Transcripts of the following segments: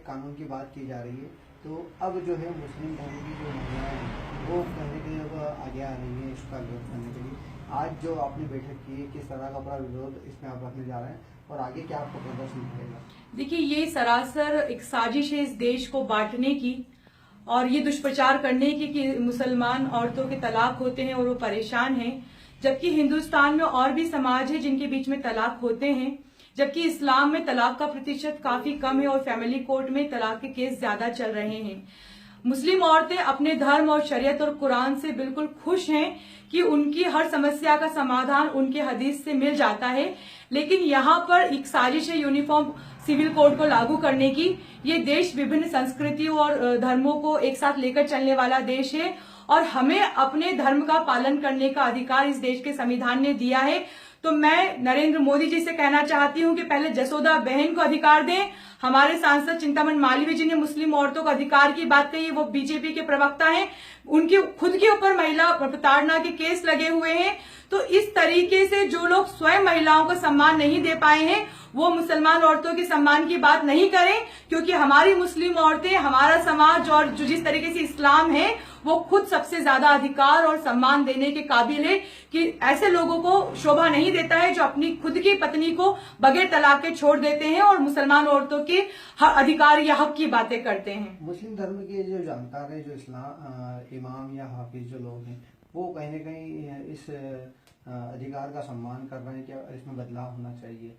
कानून की बात की जा रही है, तो अब जो है मुस्लिम धर्म की जो महिलाएं हैं वो कहने के लिए अब आगे आ रही है इसका विरोध करने के लिए। आज जो आपने बैठक की है, किस तरह का बड़ा विरोध इसमें आप रखने जा रहे हैं और आगे क्या आपका प्रदर्शन रहेगा? देखिए, ये सरासर एक साजिश है इस देश को बांटने की और ये दुष्प्रचार करने की कि मुसलमान औरतों के तलाक होते हैं और वो परेशान हैं, जबकि हिंदुस्तान में और भी समाज है जिनके बीच में तलाक होते हैं, जबकि इस्लाम में तलाक का प्रतिशत काफी कम है और फैमिली कोर्ट में तलाक के केस ज्यादा चल रहे हैं। मुस्लिम औरतें अपने धर्म और शरीयत और कुरान से बिल्कुल खुश हैं कि उनकी हर समस्या का समाधान उनके हदीस से मिल जाता है, लेकिन यहाँ पर एक साजिश है यूनिफॉर्म सिविल कोड को लागू करने की। ये देश विभिन्न संस्कृतियों और धर्मों को एक साथ लेकर चलने वाला देश है और हमें अपने धर्म का पालन करने का अधिकार इस देश के संविधान ने दिया है। तो मैं नरेंद्र मोदी जी से कहना चाहती हूं कि पहले जसोदा बहन को अधिकार दें। हमारे सांसद चिंतामण मालवीय जी ने मुस्लिम औरतों को अधिकार की बात कही, वो बीजेपी के प्रवक्ता हैं, उनके खुद के ऊपर महिला प्रताड़ना के केस लगे हुए हैं। तो इस तरीके से जो लोग स्वयं महिलाओं को सम्मान नहीं दे पाए हैं वो मुसलमान औरतों के सम्मान की बात नहीं करें, क्योंकि हमारी मुस्लिम औरतें, हमारा समाज और जो जिस तरीके से इस्लाम है वो खुद सबसे ज्यादा अधिकार और सम्मान देने के काबिल है कि ऐसे लोगों को शोभा नहीं देता है जो अपनी खुद की पत्नी को बगैर तलाक के छोड़ देते हैं और मुसलमान औरतों के अधिकार या हक की बातें करते हैं। मुस्लिम धर्म के जो जानकार है, जो इस्लाम इमाम या हाफिज जो लोग हैं, वो कहीं न कहीं इस अधिकार का सम्मान कर रहे हैं, क्या इसमें बदलाव होना चाहिए?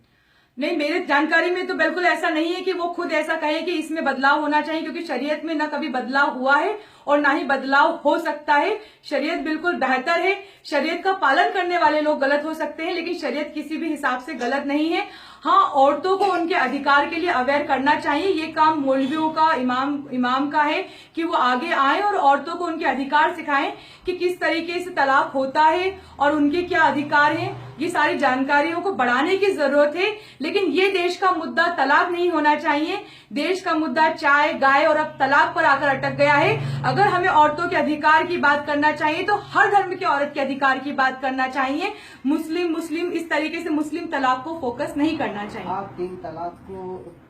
नहीं, मेरे जानकारी में तो बिल्कुल ऐसा नहीं है कि वो खुद ऐसा कहे कि इसमें बदलाव होना चाहिए, क्योंकि शरीयत में ना कभी बदलाव हुआ है और ना ही बदलाव हो सकता है। शरीयत बिल्कुल बेहतर है। शरीयत का पालन करने वाले लोग गलत हो सकते हैं, लेकिन शरीयत किसी भी हिसाब से गलत नहीं है। हाँ, औरतों को उनके अधिकार के लिए अवेयर करना चाहिए। ये काम मौलवियों का, इमाम का है कि वो आगे आए और औरतों को उनके अधिकार सिखाएं कि किस तरीके से तलाक होता है और उनके क्या अधिकार हैं। ये सारी जानकारियों को बढ़ाने की जरूरत है, लेकिन ये देश का मुद्दा तलाक नहीं होना चाहिए। देश का मुद्दा चाय, गाय और अब तलाक पर आकर अटक गया है। अगर हमें औरतों के अधिकार की बात करना चाहिए तो हर धर्म के औरत के अधिकार की बात करना चाहिए। मुस्लिम इस तरीके से मुस्लिम तलाक को फोकस नहीं करना चाहिए। आप 3 तलाक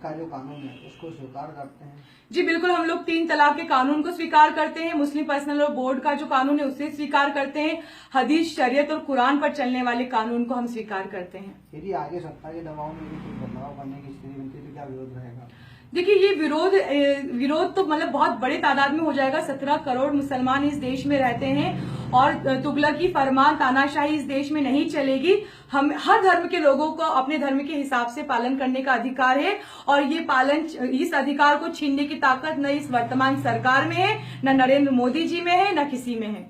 का जो कानून है उसको स्वीकार करते हैं? जी बिल्कुल, हम लोग 3 तलाक के कानून को स्वीकार करते हैं। मुस्लिम पर्सनल लॉ बोर्ड का जो कानून है उसे स्वीकार करते हैं। हदीस, शरीयत और कुरान पर चलने वाले कानून को हम स्वीकार करते हैं। यदि आगे सत्ता के दबाव में भी कुछ बदलाव करने की स्थिति बनती है तो क्या विरोध रहेगा? देखिए, ये विरोध तो मतलब बहुत बड़े तादाद में हो जाएगा। 17 करोड़ मुसलमान इस देश में रहते हैं और तुगलकी, फरमान, तानाशाही इस देश में नहीं चलेगी। हम हर धर्म के लोगों को अपने धर्म के हिसाब से पालन करने का अधिकार है और ये इस अधिकार को छीनने की ताकत न इस वर्तमान सरकार में है, न नरेंद्र मोदी जी में है, न किसी में है।